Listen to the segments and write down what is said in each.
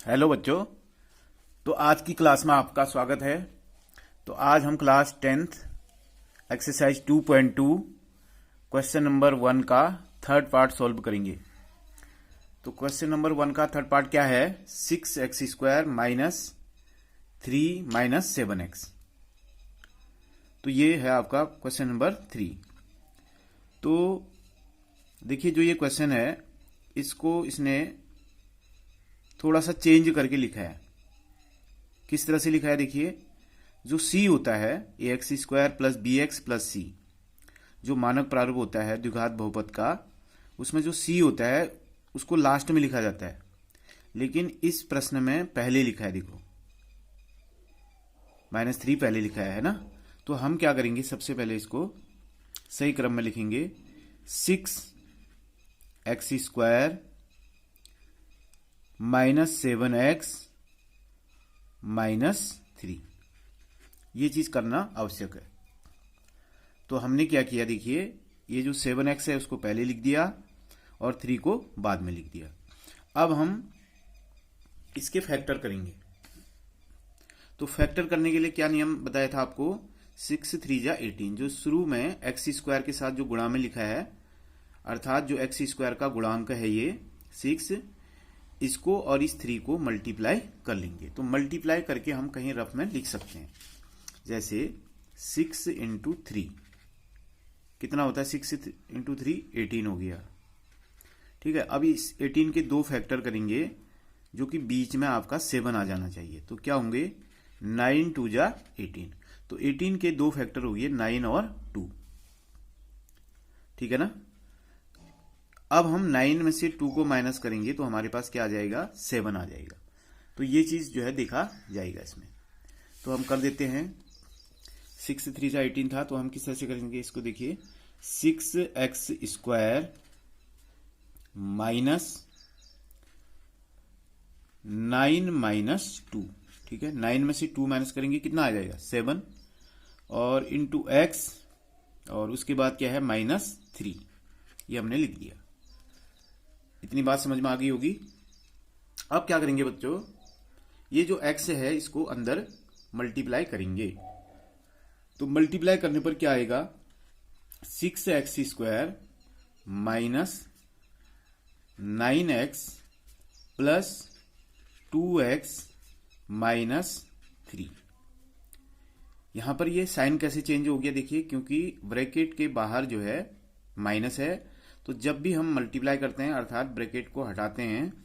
Hello बच्चों। तो आज की क्लास में आपका स्वागत है। तो आज हम class 10th exercise 2.2 question number 1 का थर्ड पार्ट सॉल्व करेंगे। तो क्वेश्चन नंबर 1 का थर्ड पार्ट क्या है? 6x² minus 3 minus 7x। तो ये है आपका क्वेश्चन नंबर 3। तो देखिए, जो ये क्वेश्चन है इसको इसने थोड़ा सा चेंज करके लिखा है। किस तरह से लिखा है? देखिए, जो c होता है ax² plus bx plus c, जो मानक प्रारूप होता है द्विघात बहुपद का, उसमें जो c होता है उसको लास्ट में लिखा जाता है, लेकिन इस प्रश्न में पहले लिखा है। देखो, -3 पहले लिखा है ना। तो हम क्या करेंगे, सबसे पहले इसको सही क्रम में लिखेंगे। 6x² माइनस 7x माइनस 3, ये चीज करना आवश्यक है। तो हमने क्या किया, देखिए, ये जो 7x है उसको पहले लिख दिया और 3 को बाद में लिख दिया। अब हम इसके फैक्टर करेंगे। तो फैक्टर करने के लिए क्या नियम बताया था आपको? 6 3 जा 18, जो शुरू में x² के साथ जो गुणा में लिखा है, अर्थात जो x² का गुणांक है ये 6, इसको और इस 3 को मल्टीप्लाई कर लेंगे। तो मल्टीप्लाई करके हम कहीं रफ में लिख सकते हैं, जैसे 6 इंटू 3 कितना होता है? 6 इंटू 3 18 हो गया। ठीक है। अब इस 18 के दो फैक्टर करेंगे, जो कि बीच में आपका 7 आ जाना चाहिए। तो क्या होंगे? 9 2 जा 18। तो 18 के दो फैक्टर हो गए 9 और 2। ठीक है ना। अब हम 9 में से 2 को माइनस करेंगे तो हमारे पास क्या आ जाएगा? 7 आ जाएगा। तो ये चीज जो है देखा जाएगा इसमें। तो हम कर देते हैं। 6 3 जा 18 था, तो हम किस तरह से करेंगे इसको? देखिए, 6x² माइनस 9 माइनस 2। ठीक है। 9 में से 2 माइनस करेंगे, कितना आ जाएगा? 7, और इंटू x, और उसके बाद क्या है? -3। ये हमने लिख दिया। इतनी बात समझ में आ गई होगी। अब क्या करेंगे बच्चों, ये जो x है इसको अंदर मल्टीप्लाई करेंगे। तो मल्टीप्लाई करने पर क्या आएगा? 6x² minus 9x plus 2x minus 3। यहां पर ये साइन कैसे चेंज हो गया? देखिए, क्योंकि ब्रैकेट के बाहर जो है माइनस है, तो जब भी हम मल्टीप्लाई करते हैं अर्थात ब्रैकेट को हटाते हैं,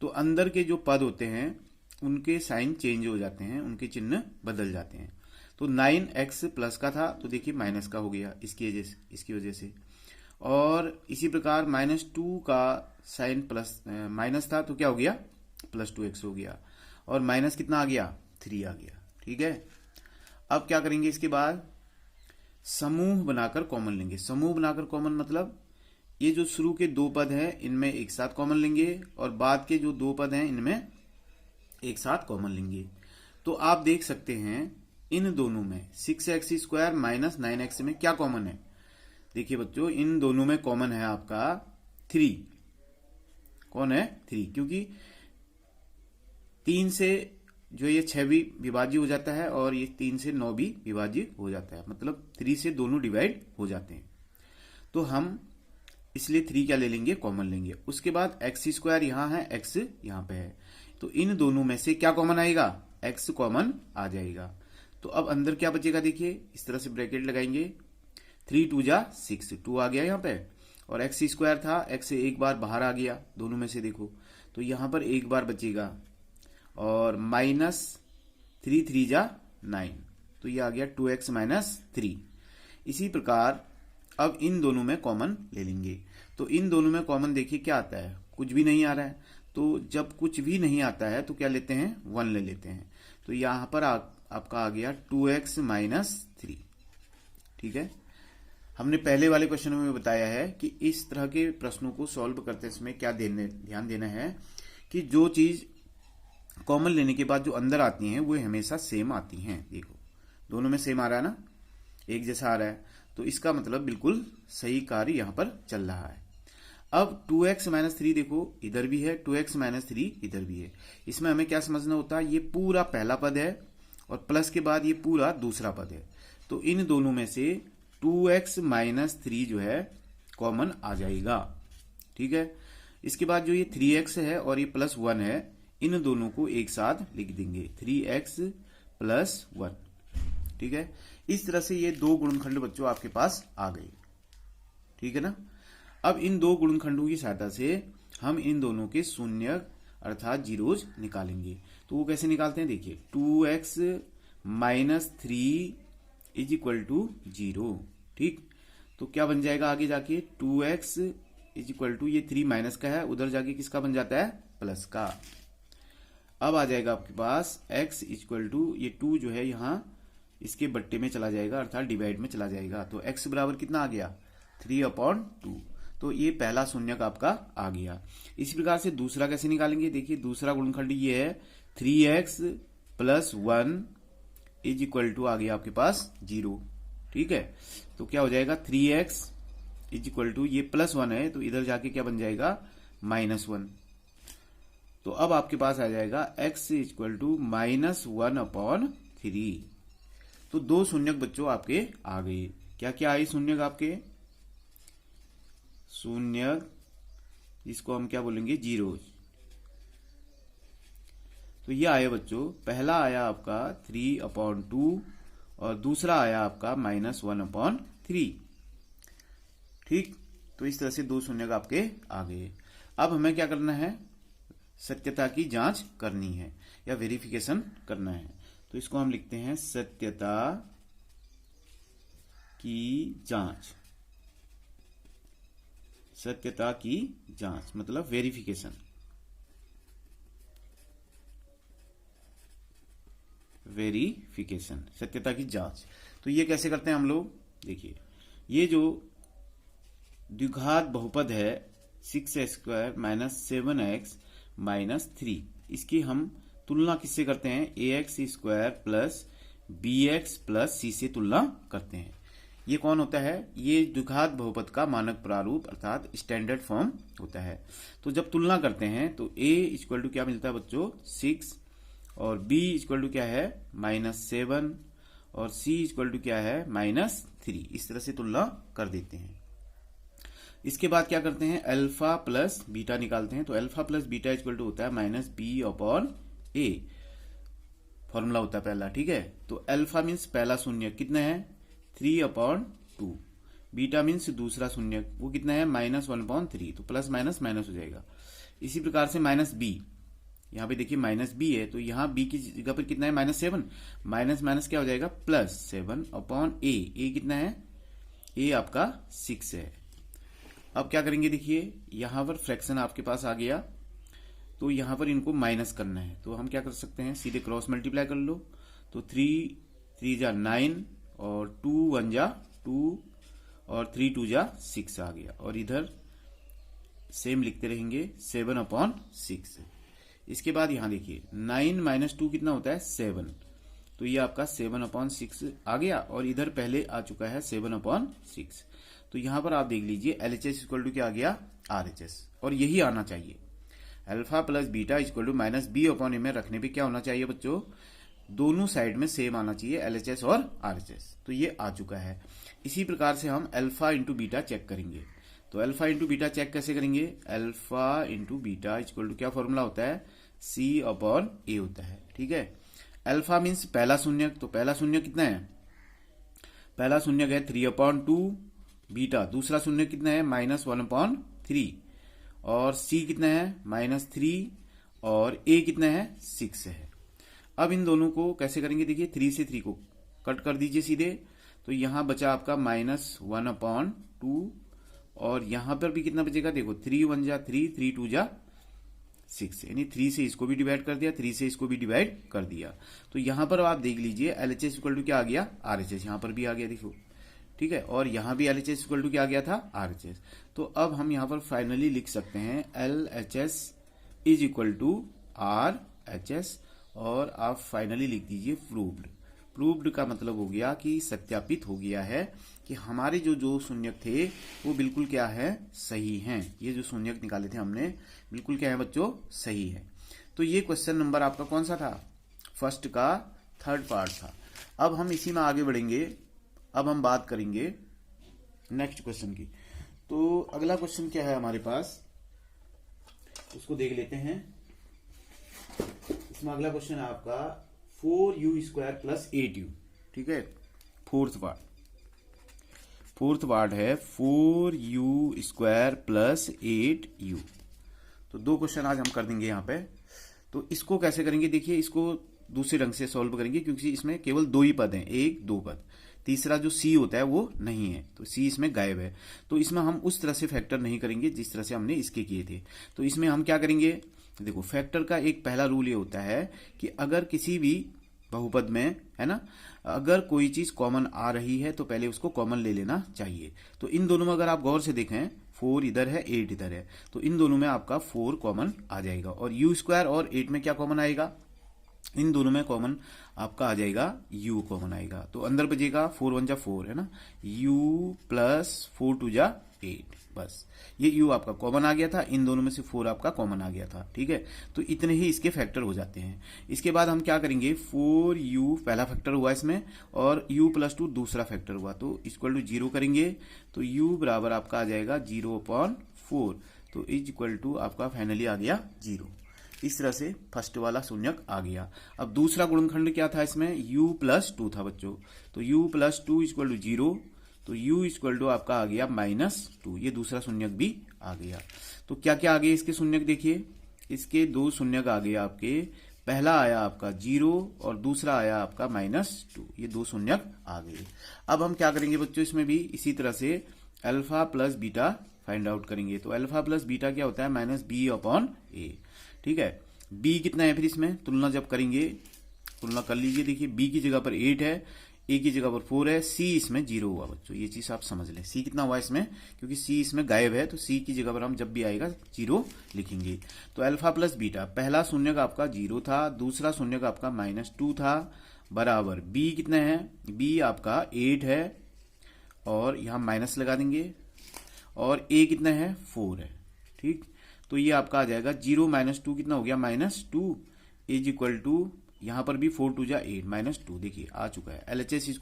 तो अंदर के जो पद होते हैं उनके साइन चेंज हो जाते हैं, उनके चिन्ह बदल जाते हैं। तो 9x प्लस का था, तो देखिए माइनस का हो गया इसकी वजह से। और इसी प्रकार -2 का साइन प्लस माइनस था, तो क्या हो गया? +2x हो गया। और माइनस कितना आ गया? 3 आ गया। ठीक है। अब क्या करेंगे? इसके बाद समूह बनाकर कॉमन लेंगे। समूह बनाकर कॉमन मतलब ये जो शुरू के दो पद हैं इनमें एक साथ कॉमन लेंगे, और बाद के जो दो पद हैं इनमें एक साथ कॉमन लेंगे। तो आप देख सकते हैं इन दोनों में 6x² माइनस 9x में क्या कॉमन है? देखिए बच्चों, इन दोनों में कॉमन है आपका 3। कौन है? 3, क्योंकि 3 से जो ये 6 भी विभाज्य हो जाता है, और ये 3 से 9 भी विभाज्य हो जाता है, मतलब 3 से दोनों डिवाइड हो जाते हैं। तो हम इसलिए 3 क्या ले लेंगे? कॉमन लेंगे। उसके बाद x² यहां है, x यहां पे है, तो इन दोनों में से क्या कॉमन आएगा? x कॉमन आ जाएगा। तो अब अंदर क्या बचेगा? देखिए, इस तरह से ब्रैकेट लगाएंगे। 3 2 जा 6, 2 आ गया यहां पे, और x² था, x से एक बार बाहर आ गया दोनों में से, देखो, तो यहां पर एक बार बचेगा, और -3 3 जा 9, तो ये आ गया 2x माइनस 3। इसी प्रकार अब इन दोनों में कॉमन ले लेंगे। तो इन दोनों में कॉमन देखिए क्या आता है? कुछ भी नहीं आ रहा है। तो जब कुछ भी नहीं आता है तो क्या लेते हैं? 1 ले लेते हैं। तो यहां पर आपका आ गया 2x माइनस 3। ठीक है। हमने पहले वाले क्वेश्चन में बताया है कि इस तरह के प्रश्नों को सॉल्व करते समय क्या ध्यान देना है कि जो चीज कॉमन लेने के बाद जो अंदर आती हैं वो हमेशा सेम आती हैं। देखो, दोनों में सेम आ रहा है ना, एक जैसा आ रहा है, तो इसका मतलब बिल्कुल सही कार्य यहां पर चल रहा है। अब 2x माइनस 3 देखो इधर भी है, 2x माइनस 3 इधर भी है। इसमें हमें क्या समझना होता है, ये पूरा पहला पद है और प्लस के बाद ये पूरा दूसरा पद है, तो इन दोनों में से 2x माइनस 3 जो है कॉमन आ जाएगा। ठीक है, इसके बाद जो ये 3x है और ये प्लस 1 है, इन दोनों को एक साथ लिख देंगे 3x प्लस 1। ठीक है, इस तरह से ये दो गुणनखंड बच्चों आपके पास आ गए। ठीक है ना। अब इन दो गुणनखंडों की सहायता से हम इन दोनों के शून्य अर्थात जीरोज निकालेंगे। तो वो कैसे निकालते हैं, देखिए 2x minus 3 is equal to 0। ठीक, तो क्या बन जाएगा आगे जाके 2x इज इक्वल टू, ये 3 माइनस का है, उधर जाके किसका बन जाता है, प्लस का। अब आ जाएगा आपके पास x इक्वल टू, ये 2 जो है यहां इसके बट्टे में चला जाएगा अर्थात डिवाइड में चला जाएगा, तो x बराबर कितना आ गया 3/2। तो ये पहला शून्यक आपका आ गया। इसी प्रकार से दूसरा कैसे निकालेंगे, देखिए दूसरा गुणनखंड ये है 3x plus 1 is equal to आ गया आपके पास 0। ठीक है, तो क्या हो जाएगा 3x इज इक्वल टू, ये प्लस 1 है तो इधर जाके क्या बन जाएगा -1। तो अब आपके पास आ जाएगा x इक्वल टू -1/3। तो दो शून्यक बच्चों आपके आ गए। क्या क्या आए शून्यक आपके, शून्यक जिसको हम क्या बोलेंगे जीरोज। तो ये आया बच्चों, पहला आया आपका 3/2 और दूसरा आया आपका -1/3। ठीक, तो इस तरह से दो शून्यक आपके आ गए। अब हमें क्या करना है, सत्यता की जांच करनी है या वेरिफिकेशन करना है। तो इसको हम लिखते हैं सत्यता की जांच। सत्यता की जांच मतलब वेरिफिकेशन। वेरिफिकेशन सत्यता की जांच। तो ये कैसे करते हैं हम लोग, देखिए ये जो द्विघात बहुपद है 6x² माइनस 7x माइनस 3, इसकी हम तुलना किससे करते हैं, ax² plus bx plus c से तुलना करते हैं। ये कौन होता है, ये द्विघात बहुपद का मानक प्रारूप अर्थात स्टैंडर्ड फॉर्म होता है। तो जब तुलना करते हैं तो a इक्वल टू क्या मिलता है बच्चों 6 और b इक्वल टू क्या है -7 और c इक्वल टू क्या है -3। इस तरह से तुलना कर देते हैं। इसके बाद क्या करते हैं, अल्फा प्लस बीटा निकालते हैं। तो alpha plus beta equal to होता है -b/a, फॉर्मूला होता है पहला। ठीक है, तो अल्फा मीन्स पहला शून्य कितना है 3/2, बीटा मीन्स दूसरा शून्य वो कितना है -1/3, तो प्लस माइनस माइनस हो जाएगा। इसी प्रकार से -b, यहाँ पे देखिए -b है तो यहाँ b की जगह पर कितना है -7, माइनस माइनस क्या हो जाएगा +7/a। a कितना है, a आपका 6 है। अब क्या करेंगे, देखिए यहां पर फ्रैक्शन आपके पास आ गया तो यहां पर इनको माइनस करना है। तो हम क्या कर सकते हैं, सीधे क्रॉस मल्टीप्लाई कर लो। तो 3 3 जा 9 और 2 1 जा 2 और 3 2 जा 6 आ गया, और इधर सेम लिखते रहेंगे 7/6। इसके बाद यहां देखिए 9 माइनस 2 कितना होता है 7, तो ये आपका 7/6 आ गया, और इधर पहले आ चुका है 7/6। तो यहां पर आप देख लीजिए LHS इक्वल टू क्या आ गया RHS, और यही आना चाहिए। Alpha plus beta equal to -b/a में रखने पे क्या होना चाहिए बच्चों, दोनों साइड में सेम आना चाहिए LHS और RHS। तो ये आ चुका है। इसी प्रकार से हम अल्फा इंटू बीटा चेक करेंगे। तो अल्फा इंटू बीटा चेक कैसे करेंगे, alpha into beta equal to क्या फॉर्मूला होता है C/a होता है। ठीक है, अल्फा मीन्स पहला शून्य, तो पहला शून्य कितना है, पहला शून्य है 3/2, बीटा दूसरा शून्य कितना है -1/3, और c कितना है -3, और a कितना है 6 है। अब इन दोनों को कैसे करेंगे, देखिए 3 से 3 को कट कर दीजिए सीधे, तो यहां बचा आपका -1/2, और यहां पर भी कितना बचेगा, देखो 3 1 जा 3, 3 2 जा 6, यानी 3 से इसको भी डिवाइड कर दिया, 3 से इसको भी डिवाइड कर दिया। तो यहां पर आप देख लीजिए LHS इक्वल टू क्या आ गया RHS, यहां पर भी आ गया देखो। ठीक है, और यहां भी LHS इक्वल टू क्या आ गया था RHS। तो अब हम यहां पर फाइनली लिख सकते हैं LHS is equal to RHS, और आप फाइनली लिख दीजिए प्रूव्ड। प्रूव्ड का मतलब हो गया कि सत्यापित हो गया है कि हमारे जो जो शून्यक थे वो बिल्कुल क्या है, सही हैं। ये जो शून्यक निकाले थे हमने बिल्कुल क्या है बच्चों, सही है। तो ये क्वेश्चन नंबर आपका कौन सा था, फर्स्ट का थर्ड पार्ट था। अब हम इसी में आगे बढ़ेंगे। अब हम बात करेंगे नेक्स्ट क्वेश्चन की। तो अगला क्वेश्चन क्या है हमारे पास, उसको देख लेते हैं। इसमें अगला क्वेश्चन है आपका 4u² + 8u। ठीक है, फोर्थ पार्ट है 4u² + 8u। तो दो क्वेश्चन आज हम कर देंगे यहाँ पे। तो इसको कैसे करेंगे, देखिए इसको दूसरे ढंग से सॉल्व करेंगे, क्योंकि इसमें केवल दो ही पद हैं, एक दो पद, तीसरा जो सी होता है वो नहीं है, तो सी इसमें गायब है। तो इसमें हम उस तरह से फैक्टर नहीं करेंगे जिस तरह से हमने इसके किए थे। तो इसमें हम क्या करेंगे, देखो फैक्टर का एक पहला रूल ये होता है कि अगर किसी भी बहुपद में, है ना, अगर कोई चीज कॉमन आ रही है तो पहले उसको कॉमन ले लेना चाहिए। तो इन दोनों में अगर आप गौर से देखें, 4 इधर है 8 इधर है, तो इन दोनों में आपका 4 कॉमन आ जाएगा। और u² और 8 में क्या कॉमन आएगा, इन दोनों में कॉमन आपका आ जाएगा u कॉमन आएगा। तो अंदर बचेगा 4 1 जा 4, है ना, u + 4 2 जा 8, बस ये u आपका कॉमन आ गया था, इन दोनों में से 4 आपका कॉमन आ गया था। ठीक है, तो इतने ही इसके फैक्टर हो जाते हैं। इसके बाद हम क्या करेंगे, 4u पहला फैक्टर हुआ इसमें और u + 2 दूसरा फैक्टर हुआ, तो इक्वल टू 0 करेंगे तो u बराबर आपका आ जाएगा 0/4, तो इज इक्वल टू आपका फाइनली आ गया 0। इस तरह से फर्स्ट वाला शून्यक आ गया। अब दूसरा गुणनखंड क्या था इसमें, u + 2 था बच्चों, तो u + 2 = 0, तो u = आपका आ गया -2, ये दूसरा शून्यक भी आ गया। तो क्या क्या आ गए इसके शून्यक, देखिए इसके दो शून्यक आ गए आपके, पहला आया आपका 0 और दूसरा आया आपका -2, ये दो शून्यक आ गए। अब हम क्या करेंगे बच्चों, इसमें भी इसी तरह से अल्फा + बीटा फाइंड आउट करेंगे। तो अल्फा + बीटा क्या होता है, -b/a। ठीक है, b कितना है, फिर इसमें तुलना जब करेंगे, तुलना कर लीजिए, देखिए b की जगह पर 8 है, a की जगह पर 4 है, c इसमें 0 हुआ बच्चों, ये चीज आप समझ लें। c कितना हुआ इसमें, क्योंकि c इसमें गायब है, तो c की जगह पर हम जब भी आएगा 0 लिखेंगे। तो अल्फा + बीटा, पहला शून्यक आपका 0 था, दूसरा शून्यक आपका -2 था, बराबर b कितना है, b आपका 8 है और यहां माइनस लगा देंगे, और a कितना है, 4 है। ठीक, तो ये आपका आ जाएगा 0 - 2 कितना हो गया, -2 इज इक्वल टू, यहां पर भी 4 2 जा 8 -2, देखिए आ चुका है। LHS =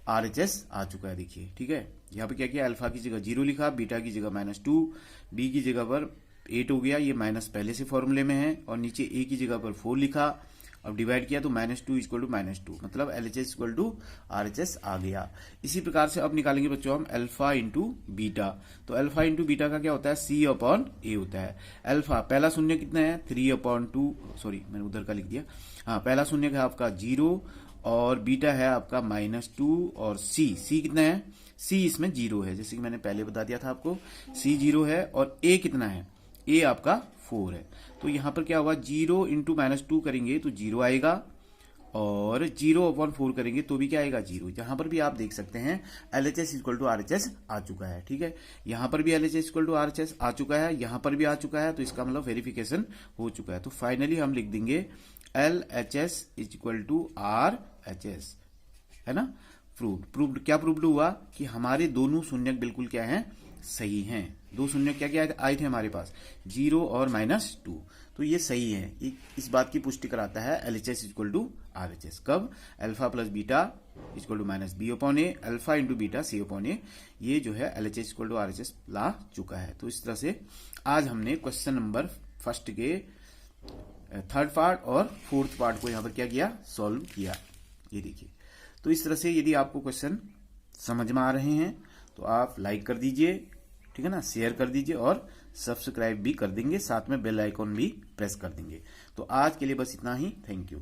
RHS आ चुका है, देखिए। ठीक है, यहाँ पे क्या किया, अल्फा की जगह 0 लिखा, बीटा की जगह -2, बी की जगह पर 8 हो गया, ये माइनस पहले से फॉर्मूले में है, और नीचे a की जगह पर 4 लिखा, अब डिवाइड किया तो -2 = -2, मतलब LHS = RHS आ गया। इसी प्रकार से अब निकालेंगे बच्चों हम अल्फा × बीटा। तो अल्फा × बीटा का क्या होता है, c/a होता है। अल्फा पहला शून्य कितना है, 3/2, सॉरी मैंने उधर का लिख दिया, हाँ पहला शून्य है आपका 0 और बीटा है आपका -2, और c कितना है, c इसमें 0 है, जैसे कि मैंने पहले बता दिया था आपको, c 0 है, और a कितना है, a आपका 4 है। तो यहां पर क्या होगा, 0 × -2 करेंगे तो 0 आएगा, और 0/4 करेंगे तो भी क्या आएगा, 0। यहां पर भी आप देख सकते हैं LHS = RHS आ चुका है। ठीक है, यहां पर भी LHS = RHS आ चुका है, यहां पर भी आ चुका है, तो इसका मतलब वेरिफिकेशन हो चुका है। तो फाइनली हम लिख देंगे LHS = RHS, है ना, प्रूव्ड। क्या प्रूव्ड हुआ कि हमारे दोनों शून्यक बिल्कुल क्या हैं, सही हैं। दो शून्यक क्या क्या आए थे हमारे पास, 0 और -2, तो ये सही है। इस बात की पुष्टि कराता है LHS = RHS। कब, alpha + beta = -b/a, alpha × beta c/a, ये जो है LHS = RHS ला चुका है। तो इस तरह से आज हमने क्वेश्चन नंबर फर्स्ट के थर्ड पार्ट और फोर्थ पार्ट को यहाँ पर क्या किया, सॉल्व किया। ये देखिए, तो इस तरह से यदि आपको क्वेश्चन समझ में आ रहे हैं तो आप लाइक कर दीजिए, ठीक है ना, शेयर कर दीजिए और सब्सक्राइब भी कर देंगे, साथ में बेल आइकॉन भी प्रेस कर देंगे। तो आज के लिए बस इतना ही, थैंक यू।